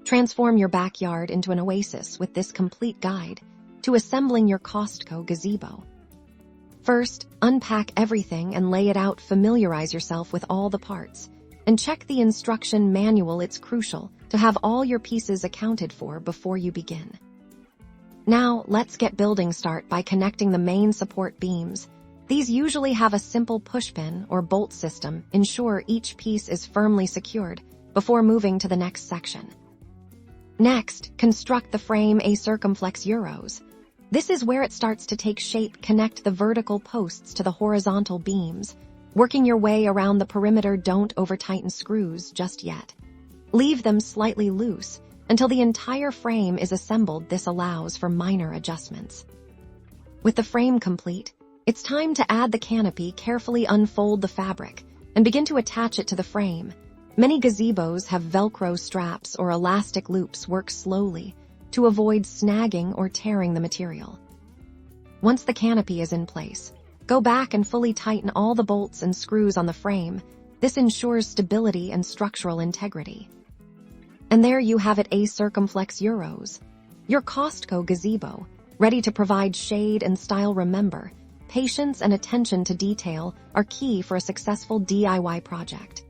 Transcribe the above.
Transform your backyard into an oasis with this complete guide to assembling your Costco gazebo. First, unpack everything and lay it out. Familiarize yourself with all the parts. And check the instruction manual. It's crucial to have all your pieces accounted for before you begin. Now, let's get building. Start by connecting the main support beams. These usually have a simple pushpin or bolt system. Ensure each piece is firmly secured before moving to the next section. Next, construct the frame a circumflex euros. This is where it starts to take shape. Connect the vertical posts to the horizontal beams. Working your way around the perimeter, don't over-tighten screws just yet. Leave them slightly loose until the entire frame is assembled. This allows for minor adjustments. With the frame complete, it's time to add the canopy. Carefully unfold the fabric and begin to attach it to the frame. Many gazebos have Velcro straps or elastic loops. Work slowly to avoid snagging or tearing the material. Once the canopy is in place, go back and fully tighten all the bolts and screws on the frame. This ensures stability and structural integrity. And there you have it, a circumflex euros, your Costco gazebo, ready to provide shade and style. Remember, patience and attention to detail are key for a successful DIY project.